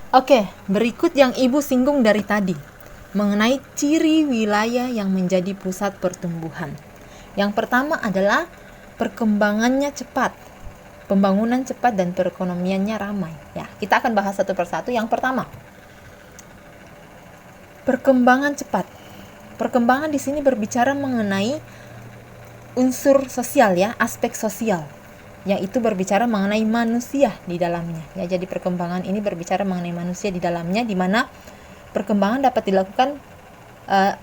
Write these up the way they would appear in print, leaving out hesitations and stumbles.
Oke, berikut yang Ibu singgung dari tadi mengenai ciri wilayah yang menjadi pusat pertumbuhan. Yang pertama adalah perkembangannya cepat, pembangunan cepat dan perekonomiannya ramai. Ya, kita akan bahas satu persatu. Yang pertama, perkembangan cepat. Perkembangan di sini berbicara mengenai unsur sosial ya, aspek sosial, yaitu berbicara mengenai manusia di dalamnya. Ya, jadi perkembangan ini berbicara mengenai manusia di dalamnya, di mana perkembangan dapat dilakukan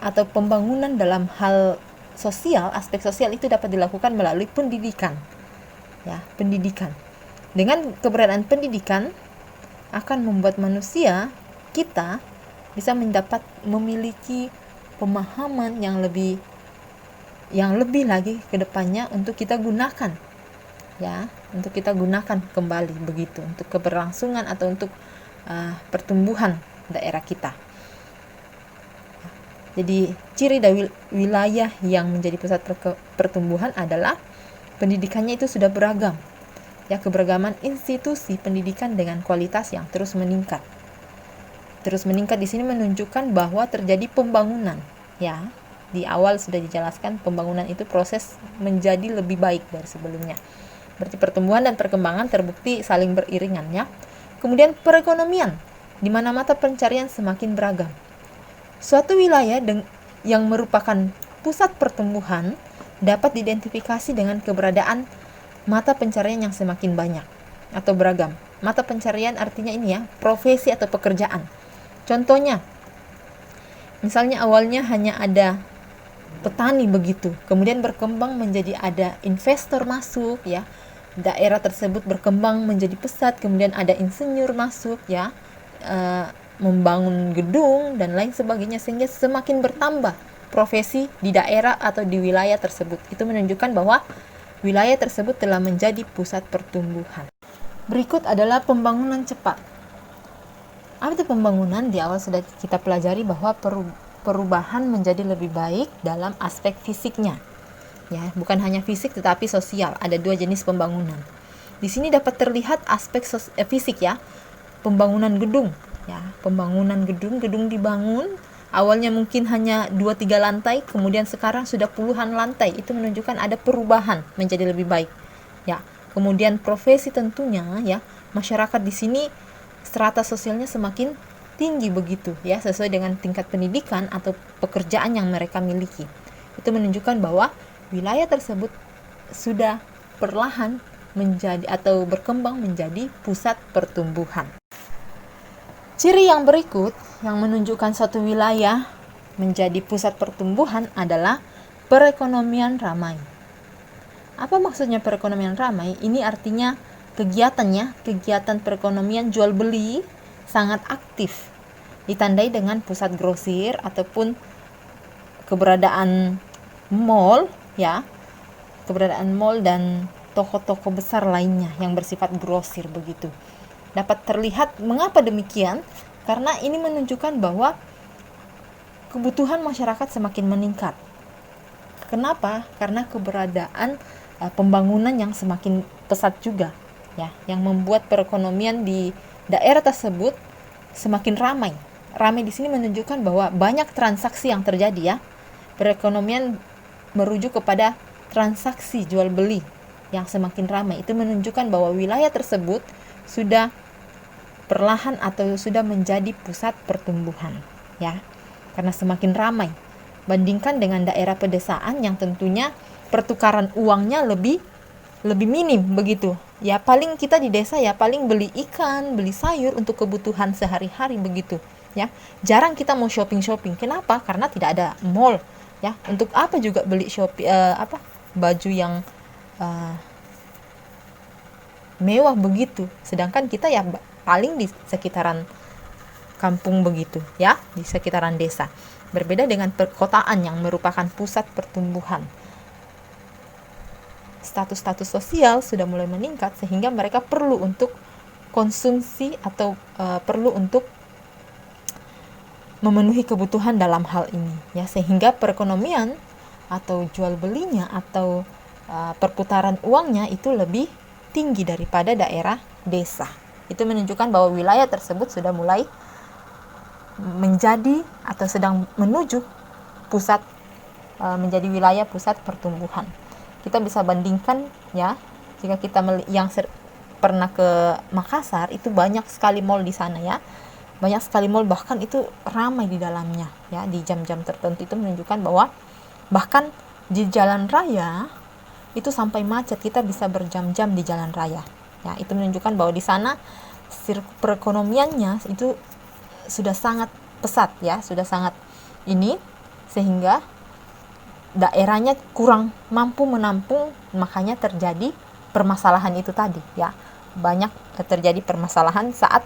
atau pembangunan dalam hal sosial, aspek sosial itu dapat dilakukan melalui pendidikan. Ya, pendidikan. Dengan keberadaan pendidikan akan membuat manusia kita bisa memiliki pemahaman yang lebih lagi ke depannya untuk kita gunakan. Ya, untuk kita gunakan kembali begitu untuk keberlangsungan atau untuk pertumbuhan daerah kita. Jadi ciri dari wilayah yang menjadi pusat pertumbuhan adalah pendidikannya itu sudah beragam. Ya, keberagaman institusi pendidikan dengan kualitas yang terus meningkat. Terus meningkat di sini menunjukkan bahwa terjadi pembangunan. Ya, di awal sudah dijelaskan pembangunan itu proses menjadi lebih baik dari sebelumnya. Berarti pertumbuhan dan perkembangan terbukti saling beriringan ya. Kemudian perekonomian, di mana mata pencarian semakin beragam. Suatu wilayah yang merupakan pusat pertumbuhan dapat diidentifikasi dengan keberadaan mata pencarian yang semakin banyak atau beragam. Mata pencarian artinya ini ya, profesi atau pekerjaan. Contohnya, misalnya awalnya hanya ada petani begitu, kemudian berkembang menjadi ada investor masuk ya, daerah tersebut berkembang menjadi pesat, kemudian ada insinyur masuk ya, membangun gedung dan lain sebagainya, sehingga semakin bertambah profesi di daerah atau di wilayah tersebut. Itu menunjukkan bahwa wilayah tersebut telah menjadi pusat pertumbuhan. Berikut adalah pembangunan cepat. Apa itu pembangunan? Di awal sudah kita pelajari bahwa perubahan menjadi lebih baik dalam aspek fisiknya. Ya, bukan hanya fisik tetapi sosial. Ada dua jenis pembangunan. Di sini dapat terlihat aspek fisik ya. Pembangunan gedung. Ya, pembangunan gedung dibangun, awalnya mungkin hanya 2-3 lantai, kemudian sekarang sudah puluhan lantai. Itu menunjukkan ada perubahan menjadi lebih baik. Ya, kemudian profesi tentunya ya, masyarakat di sini strata sosialnya semakin tinggi begitu ya, sesuai dengan tingkat pendidikan atau pekerjaan yang mereka miliki. Itu menunjukkan bahwa wilayah tersebut sudah perlahan menjadi atau berkembang menjadi pusat pertumbuhan. Ciri yang berikut yang menunjukkan suatu wilayah menjadi pusat pertumbuhan adalah perekonomian ramai. Apa maksudnya perekonomian ramai? Ini artinya kegiatan perekonomian jual beli sangat aktif, ditandai dengan pusat grosir ataupun keberadaan mall ya, keberadaan mall dan toko-toko besar lainnya yang bersifat grosir begitu. Dapat terlihat mengapa demikian? Karena ini menunjukkan bahwa kebutuhan masyarakat semakin meningkat. Kenapa? Karena keberadaan pembangunan yang semakin pesat juga ya, yang membuat perekonomian di daerah tersebut semakin ramai. Ramai di sini menunjukkan bahwa banyak transaksi yang terjadi ya. Perekonomian merujuk kepada transaksi jual beli yang semakin ramai. Itu menunjukkan bahwa wilayah tersebut sudah perlahan atau sudah menjadi pusat pertumbuhan ya, karena semakin ramai. Bandingkan dengan daerah pedesaan yang tentunya pertukaran uangnya lebih minim begitu ya. Paling kita di desa ya paling beli ikan, beli sayur untuk kebutuhan sehari-hari begitu ya. Jarang kita mau shopping. Kenapa? Karena tidak ada mall ya. Untuk apa juga beli baju yang mewah begitu, sedangkan kita ya paling di sekitaran kampung begitu ya, di sekitaran desa. Berbeda dengan perkotaan yang merupakan pusat pertumbuhan. Status sosial sudah mulai meningkat sehingga mereka perlu untuk konsumsi atau perlu untuk memenuhi kebutuhan dalam hal ini ya, sehingga perekonomian atau jual belinya atau perputaran uangnya itu lebih tinggi daripada daerah desa. Itu menunjukkan bahwa wilayah tersebut sudah mulai menjadi atau sedang menuju pusat, menjadi wilayah pusat pertumbuhan. Kita bisa bandingkan ya, jika kita pernah ke Makassar, itu banyak sekali mall di sana ya, banyak sekali mall, bahkan itu ramai di dalamnya ya. Di jam-jam tertentu itu menunjukkan bahwa bahkan di jalan raya itu sampai macet, kita bisa berjam-jam di jalan raya ya. Itu menunjukkan bahwa di sana perekonomiannya itu sudah sangat pesat ya, sudah sangat ini, sehingga daerahnya kurang mampu menampung, makanya terjadi permasalahan itu tadi ya. Banyak terjadi permasalahan saat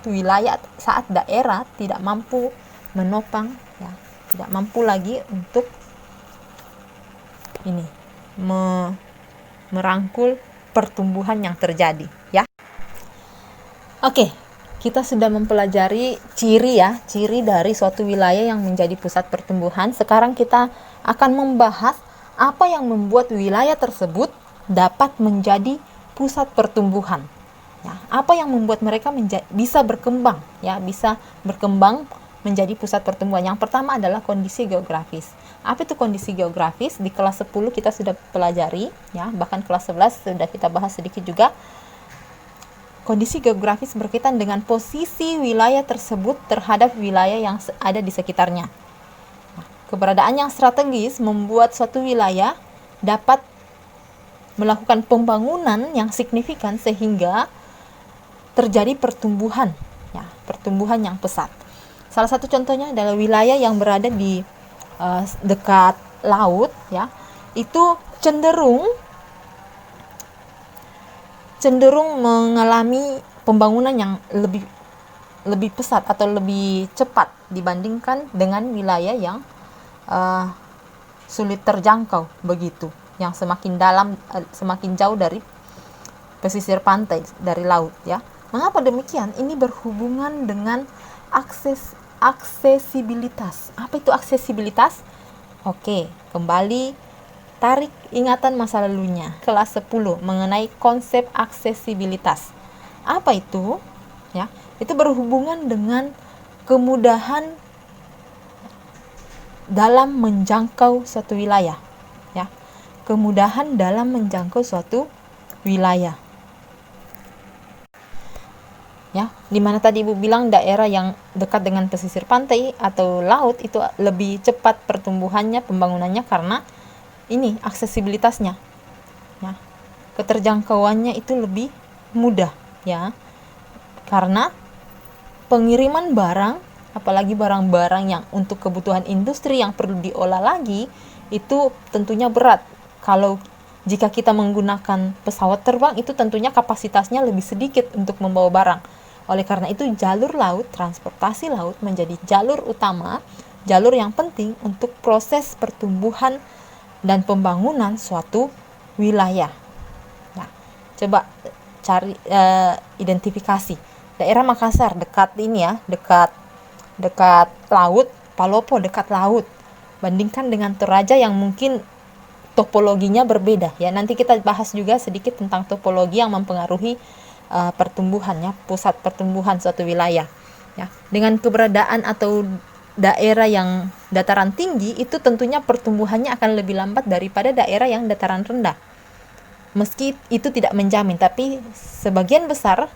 daerah tidak mampu menopang ya, tidak mampu lagi untuk ini merangkul pertumbuhan yang terjadi ya. Oke, kita sudah mempelajari ciri dari suatu wilayah yang menjadi pusat pertumbuhan. Sekarang kita akan membahas apa yang membuat wilayah tersebut dapat menjadi pusat pertumbuhan. Ya, apa yang membuat mereka bisa berkembang menjadi pusat pertumbuhan. Yang pertama adalah kondisi geografis. Apa itu kondisi geografis? Di kelas 10 kita sudah pelajari ya, bahkan kelas 11 sudah kita bahas sedikit juga. Kondisi geografis berkaitan dengan posisi wilayah tersebut terhadap wilayah yang ada di sekitarnya. Keberadaan yang strategis membuat suatu wilayah dapat melakukan pembangunan yang signifikan sehingga terjadi pertumbuhan yang pesat. Salah satu contohnya adalah wilayah yang berada di dekat laut ya, itu cenderung mengalami pembangunan yang lebih pesat atau lebih cepat dibandingkan dengan wilayah yang sulit terjangkau begitu, yang semakin dalam, semakin jauh dari pesisir pantai, dari laut ya. Mengapa demikian? Ini berhubungan dengan aksesibilitas. Apa itu aksesibilitas? Oke, kembali tarik ingatan masa lalunya, kelas 10 mengenai konsep aksesibilitas. Apa itu? Ya, itu berhubungan dengan kemudahan dalam menjangkau suatu wilayah. Ya, kemudahan dalam menjangkau suatu wilayah. Ya, dimana tadi Ibu bilang daerah yang dekat dengan pesisir pantai atau laut itu lebih cepat pertumbuhannya, pembangunannya karena ini aksesibilitasnya ya, keterjangkauannya itu lebih mudah ya, karena pengiriman barang, apalagi barang-barang yang untuk kebutuhan industri yang perlu diolah lagi, itu tentunya berat. Kalau jika kita menggunakan pesawat terbang, itu tentunya kapasitasnya lebih sedikit untuk membawa barang. Oleh karena itu jalur laut, transportasi laut menjadi jalur utama, jalur yang penting untuk proses pertumbuhan dan pembangunan suatu wilayah. Nah, coba cari identifikasi. Daerah Makassar dekat ini ya, dekat laut, Palopo dekat laut. Bandingkan dengan Toraja yang mungkin topologinya berbeda ya. Nanti kita bahas juga sedikit tentang topologi yang mempengaruhi pertumbuhannya, pusat pertumbuhan suatu wilayah. Ya, dengan keberadaan atau daerah yang dataran tinggi itu tentunya pertumbuhannya akan lebih lambat daripada daerah yang dataran rendah. Meski itu tidak menjamin, tapi sebagian besar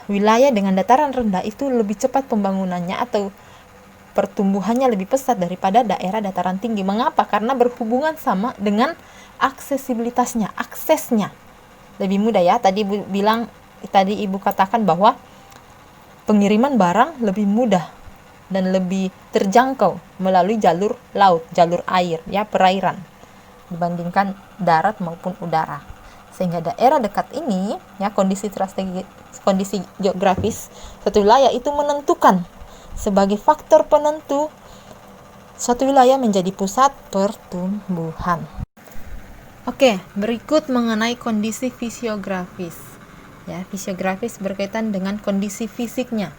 wilayah dengan dataran rendah itu lebih cepat pembangunannya atau pertumbuhannya lebih pesat daripada daerah dataran tinggi. Mengapa? Karena berhubungan sama dengan aksesibilitasnya, aksesnya lebih mudah ya. Tadi Ibu katakan bahwa pengiriman barang lebih mudah dan lebih terjangkau melalui jalur laut, jalur air ya, perairan dibandingkan darat maupun udara. Sehingga daerah dekat ini ya, kondisi geografis suatu wilayah itu menentukan sebagai faktor penentu suatu wilayah menjadi pusat pertumbuhan. Oke, berikut mengenai kondisi fisiografis. Ya, fisiografis berkaitan dengan kondisi fisiknya.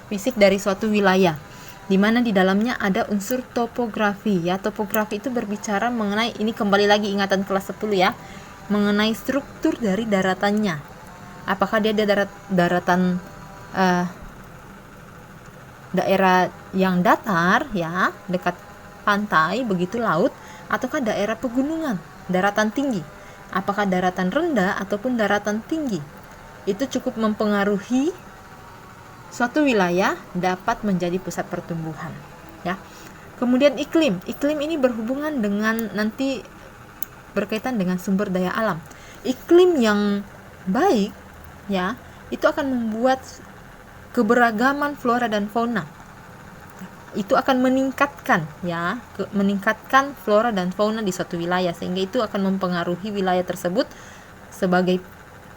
Fisik dari suatu wilayah, di mana di dalamnya ada unsur topografi ya. Topografi itu berbicara mengenai, ini kembali lagi ingatan kelas 10 ya, mengenai struktur dari daratannya Apakah dia di daratan daerah yang datar ya, dekat pantai begitu laut, ataukah daerah pegunungan, daratan tinggi? Apakah daratan rendah ataupun daratan tinggi? Itu cukup mempengaruhi suatu wilayah dapat menjadi pusat pertumbuhan ya. Kemudian iklim ini berhubungan dengan nanti berkaitan dengan sumber daya alam. Iklim yang baik ya, itu akan membuat keberagaman flora dan fauna. Itu akan meningkatkan ya, meningkatkan flora dan fauna di suatu wilayah, sehingga itu akan mempengaruhi wilayah tersebut sebagai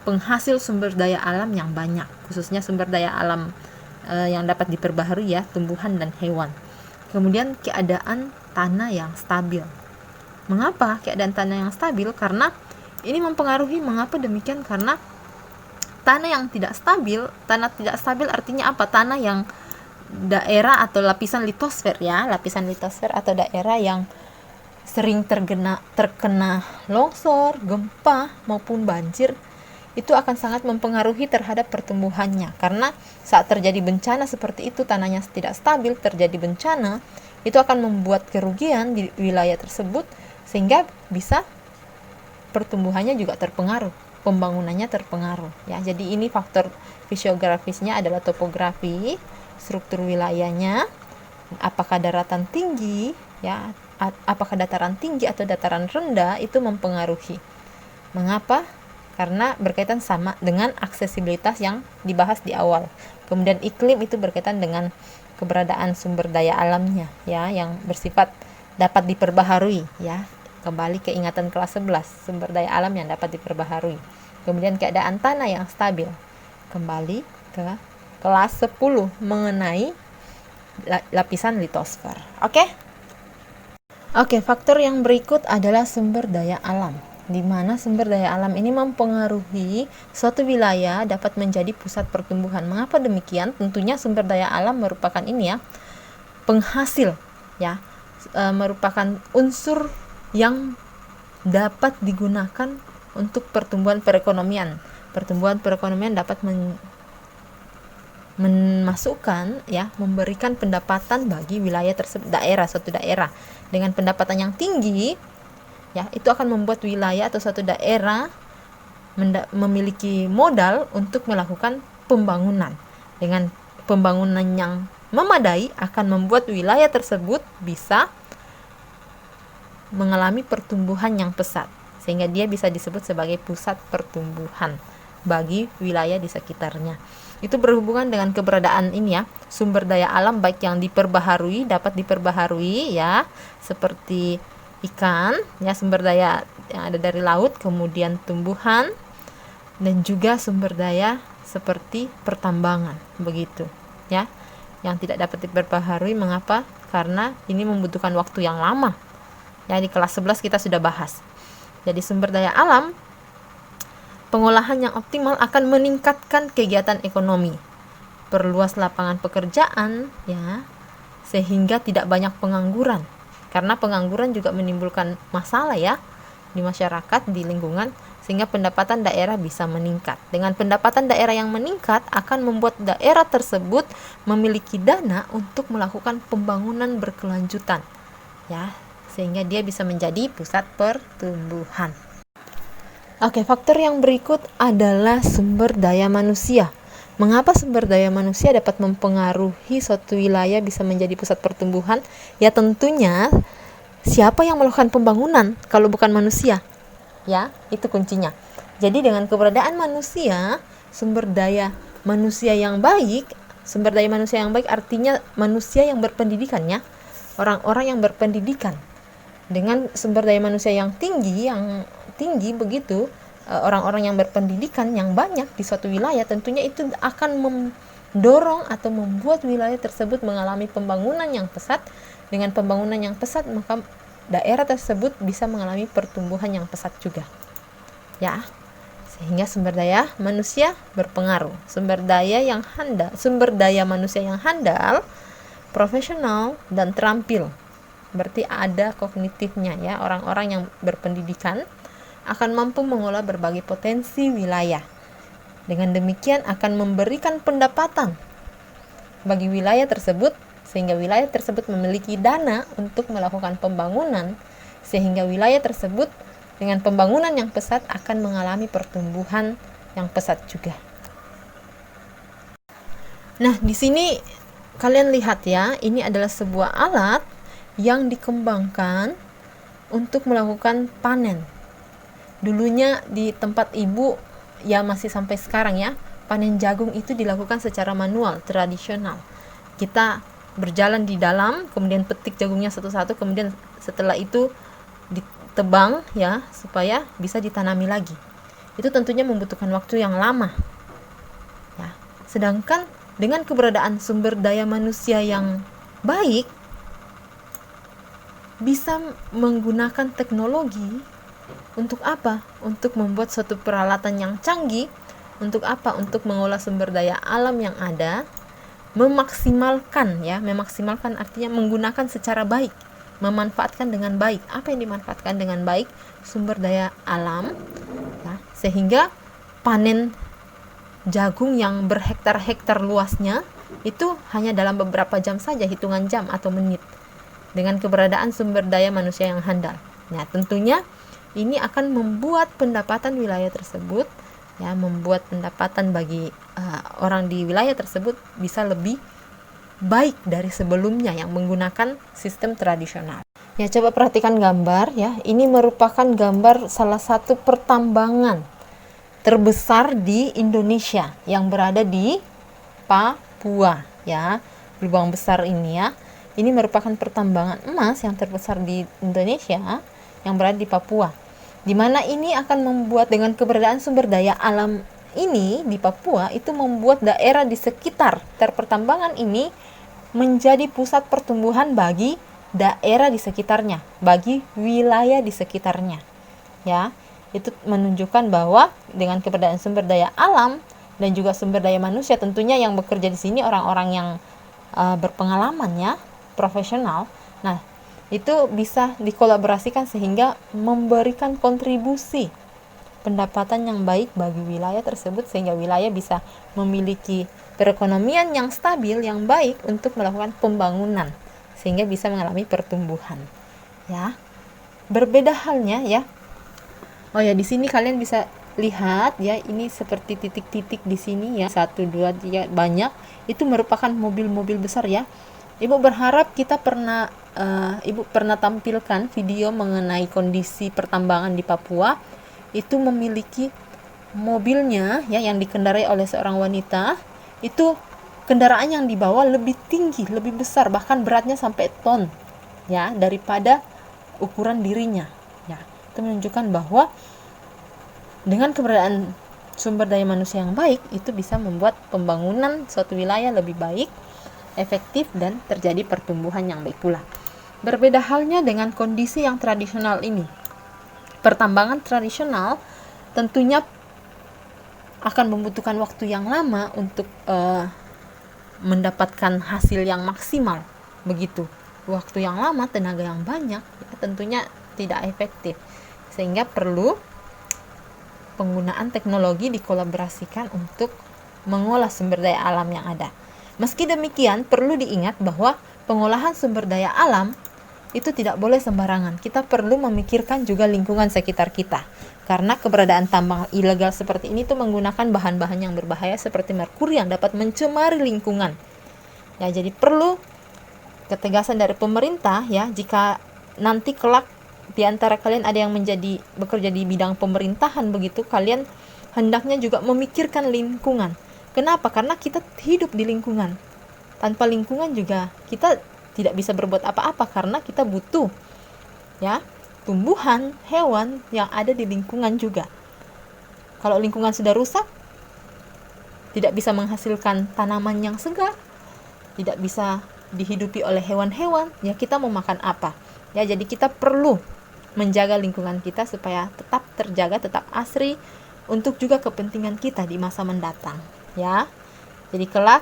penghasil sumber daya alam yang banyak, khususnya sumber daya alam yang dapat diperbaharui ya, tumbuhan dan hewan. Kemudian keadaan tanah yang stabil. Mengapa keadaan tanah yang stabil? Karena ini mempengaruhi. Mengapa demikian? Karena tanah yang tidak stabil artinya apa? Tanah yang daerah atau lapisan litosfer ya, lapisan litosfer atau daerah yang sering terkena longsor, gempa maupun banjir, itu akan sangat mempengaruhi terhadap pertumbuhannya. Karena saat terjadi bencana seperti itu, tanahnya tidak stabil, terjadi bencana, itu akan membuat kerugian di wilayah tersebut, sehingga bisa pertumbuhannya juga terpengaruh, pembangunannya terpengaruh ya. Jadi ini faktor fisiografisnya adalah topografi, struktur wilayahnya, apakah daratan tinggi ya, apakah dataran tinggi atau dataran rendah, itu mempengaruhi. Mengapa? Karena berkaitan sama dengan aksesibilitas yang dibahas di awal. Kemudian iklim itu berkaitan dengan keberadaan sumber daya alamnya ya, yang bersifat dapat diperbaharui ya. Kembali ke ingatan kelas 11, sumber daya alam yang dapat diperbaharui. Kemudian keadaan tanah yang stabil. Kembali ke kelas 10 mengenai lapisan litosfer. Oke, faktor yang berikut adalah sumber daya alam, di mana sumber daya alam ini mempengaruhi suatu wilayah dapat menjadi pusat pertumbuhan. Mengapa demikian? Tentunya sumber daya alam merupakan ini ya, penghasil ya, merupakan unsur yang dapat digunakan untuk pertumbuhan perekonomian. Pertumbuhan perekonomian dapat memasukkan ya, memberikan pendapatan bagi wilayah tersebut, suatu daerah dengan pendapatan yang tinggi ya, itu akan membuat wilayah atau suatu daerah memiliki modal untuk melakukan pembangunan. Dengan pembangunan yang memadai akan membuat wilayah tersebut bisa mengalami pertumbuhan yang pesat, sehingga dia bisa disebut sebagai pusat pertumbuhan bagi wilayah di sekitarnya. Itu berhubungan dengan keberadaan ini ya, sumber daya alam baik yang dapat diperbaharui ya, seperti ikan ya, sumber daya yang ada dari laut, kemudian tumbuhan, dan juga sumber daya seperti pertambangan begitu ya, yang tidak dapat diperbaharui. Mengapa? Karena ini membutuhkan waktu yang lama ya, di kelas 11 kita sudah bahas. Jadi sumber daya alam, pengolahan yang optimal akan meningkatkan kegiatan ekonomi, perluas lapangan pekerjaan ya, sehingga tidak banyak pengangguran. Karena pengangguran juga menimbulkan masalah ya di masyarakat, di lingkungan, sehingga pendapatan daerah bisa meningkat. Dengan pendapatan daerah yang meningkat akan membuat daerah tersebut memiliki dana untuk melakukan pembangunan berkelanjutan ya, sehingga dia bisa menjadi pusat pertumbuhan. Faktor yang berikut adalah sumber daya manusia. Mengapa sumber daya manusia dapat mempengaruhi suatu wilayah bisa menjadi pusat pertumbuhan? Ya tentunya siapa yang melakukan pembangunan kalau bukan manusia? Ya, itu kuncinya. Jadi dengan keberadaan manusia, sumber daya manusia yang baik artinya manusia yang berpendidikan ya. Orang-orang yang berpendidikan. Dengan sumber daya manusia yang tinggi begitu, orang-orang yang berpendidikan yang banyak di suatu wilayah, tentunya itu akan mendorong atau membuat wilayah tersebut mengalami pembangunan yang pesat. Dengan pembangunan yang pesat, maka daerah tersebut bisa mengalami pertumbuhan yang pesat juga ya, sehingga sumber daya manusia berpengaruh. Sumber daya manusia yang handal, profesional, dan terampil, berarti ada kognitifnya ya. Orang-orang yang berpendidikan akan mampu mengolah berbagai potensi wilayah Dengan demikian akan memberikan pendapatan bagi wilayah tersebut, sehingga wilayah tersebut memiliki dana untuk melakukan pembangunan, sehingga wilayah tersebut dengan pembangunan yang pesat akan mengalami pertumbuhan yang pesat juga. Nah, di sini kalian lihat ya, ini adalah sebuah alat yang dikembangkan untuk melakukan panen. Dulunya di tempat ibu, ya masih sampai sekarang ya, panen jagung itu dilakukan secara manual, tradisional. Kita berjalan di dalam, kemudian petik jagungnya satu-satu, kemudian setelah itu ditebang ya, supaya bisa ditanami lagi. Itu tentunya membutuhkan waktu yang lama. Ya. Sedangkan dengan keberadaan sumber daya manusia yang baik, bisa menggunakan teknologi untuk apa? Untuk membuat suatu peralatan yang canggih. Untuk apa? Untuk mengolah sumber daya alam yang ada, memaksimalkan ya, memaksimalkan artinya menggunakan secara baik, memanfaatkan dengan baik. Apa yang dimanfaatkan dengan baik? Sumber daya alam, ya, sehingga panen jagung yang berhektar-hektar luasnya itu hanya dalam beberapa jam saja, hitungan jam atau menit, dengan keberadaan sumber daya manusia yang handal. Nah, tentunya ini akan membuat pendapatan wilayah tersebut, ya, membuat pendapatan bagi orang di wilayah tersebut bisa lebih baik dari sebelumnya yang menggunakan sistem tradisional. Ya, coba perhatikan gambar ya. Ini merupakan gambar salah satu pertambangan terbesar di Indonesia yang berada di Papua ya. Lubang besar ini ya. Ini merupakan pertambangan emas yang terbesar di Indonesia yang berada di Papua. Di mana ini akan membuat dengan keberadaan sumber daya alam ini di Papua itu membuat daerah di sekitar pertambangan ini menjadi pusat pertumbuhan bagi daerah di sekitarnya, bagi wilayah di sekitarnya. Ya. Itu menunjukkan bahwa dengan keberadaan sumber daya alam dan juga sumber daya manusia, tentunya yang bekerja di sini orang-orang yang berpengalaman ya, profesional. Nah, itu bisa dikolaborasikan sehingga memberikan kontribusi pendapatan yang baik bagi wilayah tersebut, sehingga wilayah bisa memiliki perekonomian yang stabil, yang baik untuk melakukan pembangunan, sehingga bisa mengalami pertumbuhan. Ya, berbeda halnya ya. Oh ya, di sini kalian bisa lihat ya, ini seperti titik-titik di sini ya, 1, 2, 3, banyak. Itu merupakan mobil-mobil besar ya. Ibu berharap Ibu pernah tampilkan video mengenai kondisi pertambangan di Papua. Itu memiliki mobilnya ya, yang dikendarai oleh seorang wanita. Itu kendaraan yang dibawa lebih tinggi, lebih besar, bahkan beratnya sampai ton ya, daripada ukuran dirinya. Ya, itu menunjukkan bahwa dengan keberadaan sumber daya manusia yang baik, itu bisa membuat pembangunan suatu wilayah lebih baik, efektif, dan terjadi pertumbuhan yang baik pula. Berbeda halnya dengan kondisi yang tradisional ini. Pertambangan tradisional tentunya akan membutuhkan waktu yang lama untuk mendapatkan hasil yang maksimal. Begitu, waktu yang lama, tenaga yang banyak, ya, tentunya tidak efektif, sehingga perlu penggunaan teknologi dikolaborasikan untuk mengolah sumber daya alam yang ada. Meski demikian, perlu diingat bahwa pengolahan sumber daya alam itu tidak boleh sembarangan. Kita perlu memikirkan juga lingkungan sekitar kita, karena keberadaan tambang ilegal seperti ini tuh menggunakan bahan-bahan yang berbahaya seperti merkuri yang dapat mencemari lingkungan. Ya, jadi perlu ketegasan dari pemerintah ya, jika nanti kelak di antara kalian ada yang bekerja di bidang pemerintahan begitu, kalian hendaknya juga memikirkan lingkungan. Kenapa? Karena kita hidup di lingkungan. Tanpa lingkungan juga kita tidak bisa berbuat apa-apa, karena kita butuh ya tumbuhan, hewan yang ada di lingkungan juga. Kalau lingkungan sudah rusak, tidak bisa menghasilkan tanaman yang segar, tidak bisa dihidupi oleh hewan-hewan, ya kita mau makan apa? Ya, jadi kita perlu menjaga lingkungan kita supaya tetap terjaga, tetap asri, untuk juga kepentingan kita di masa mendatang ya. Jadi kelak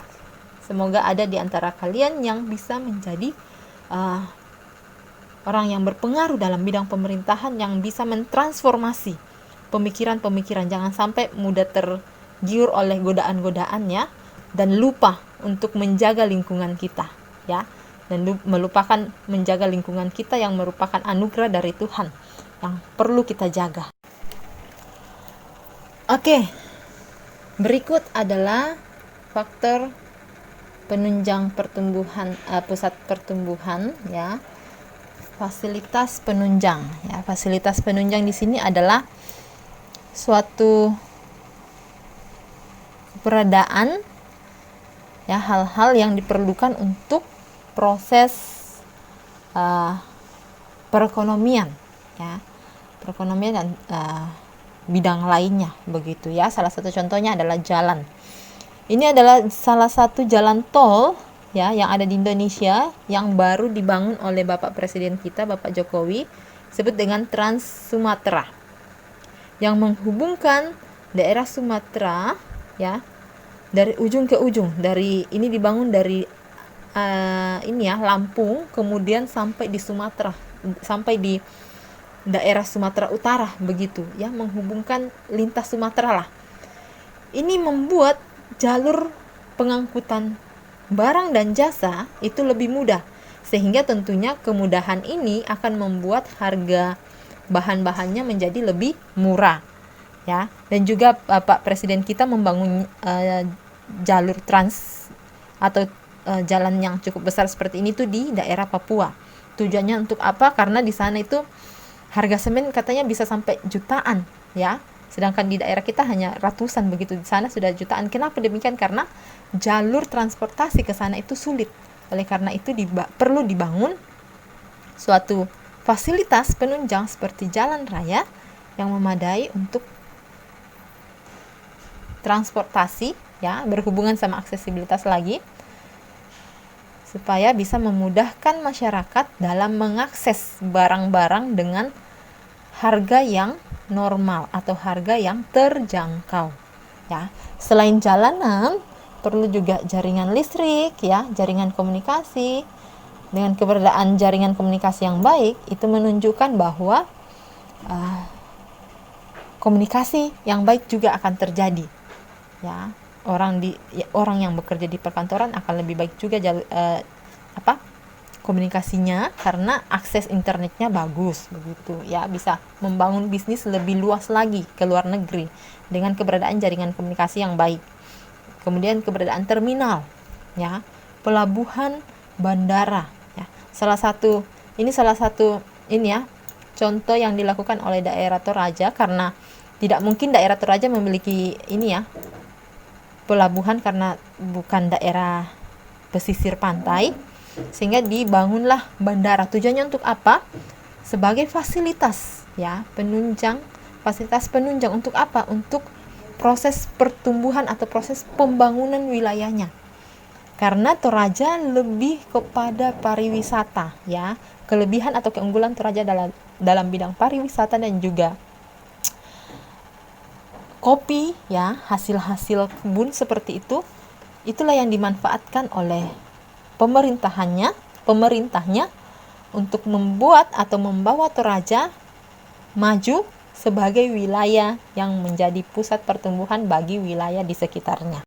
semoga ada di antara kalian yang bisa menjadi orang yang berpengaruh dalam bidang pemerintahan, yang bisa mentransformasi pemikiran-pemikiran. Jangan sampai mudah tergiur oleh godaan-godaannya dan lupa untuk menjaga lingkungan kita, ya, dan melupakan menjaga lingkungan kita yang merupakan anugerah dari Tuhan yang perlu kita jaga. Oke, berikut adalah faktor penunjang pertumbuhan, pusat pertumbuhan, ya. Fasilitas penunjang, ya. Fasilitas penunjang di sini adalah suatu keberadaan, ya, hal-hal yang diperlukan untuk proses perekonomian, ya, perekonomian dan bidang lainnya, begitu ya. Salah satu contohnya adalah jalan. Ini adalah salah satu jalan tol, ya, yang ada di Indonesia yang baru dibangun oleh Bapak Presiden kita, Bapak Jokowi, disebut dengan Trans Sumatera, yang menghubungkan daerah Sumatera, ya, dari ujung ke ujung. Dari ini dibangun dari Lampung, kemudian sampai di Sumatera, sampai di daerah Sumatera Utara, begitu ya, menghubungkan lintas Sumatera lah. Ini membuat jalur pengangkutan barang dan jasa itu lebih mudah, sehingga tentunya kemudahan ini akan membuat harga bahan-bahannya menjadi lebih murah, ya. Dan juga Pak Presiden kita membangun jalur trans atau jalan yang cukup besar seperti ini tuh di daerah Papua. Tujuannya untuk apa? Karena di sana itu harga semen katanya bisa sampai jutaan, ya. Sedangkan di daerah kita hanya ratusan, begitu. Di sana sudah jutaan. Kenapa demikian? Karena jalur transportasi ke sana itu sulit. Oleh karena itu perlu dibangun suatu fasilitas penunjang seperti jalan raya yang memadai untuk transportasi, ya, berhubungan sama aksesibilitas lagi, supaya bisa memudahkan masyarakat dalam mengakses barang-barang dengan harga yang normal atau harga yang terjangkau, ya. Selain jalanan, perlu juga jaringan listrik, ya, jaringan komunikasi. Dengan keberadaan jaringan komunikasi yang baik, itu menunjukkan bahwa komunikasi yang baik juga akan terjadi, ya. Orang yang bekerja di perkantoran akan lebih baik juga komunikasinya, karena akses internetnya bagus, begitu ya, bisa membangun bisnis lebih luas lagi ke luar negeri dengan keberadaan jaringan komunikasi yang baik. Kemudian keberadaan terminal, ya, pelabuhan, bandara, ya. Salah satu contoh yang dilakukan oleh daerah Toraja, karena tidak mungkin daerah Toraja memiliki pelabuhan karena bukan daerah pesisir pantai, sehingga dibangunlah bandara. Tujuannya untuk apa? Sebagai fasilitas, ya, fasilitas penunjang untuk apa? Untuk proses pertumbuhan atau proses pembangunan wilayahnya. Karena Toraja lebih kepada pariwisata, ya. Kelebihan atau keunggulan Toraja dalam bidang pariwisata dan juga kopi, ya, hasil-hasil kebun seperti itu, itulah yang dimanfaatkan oleh pemerintahnya untuk membuat atau membawa Toraja maju sebagai wilayah yang menjadi pusat pertumbuhan bagi wilayah di sekitarnya.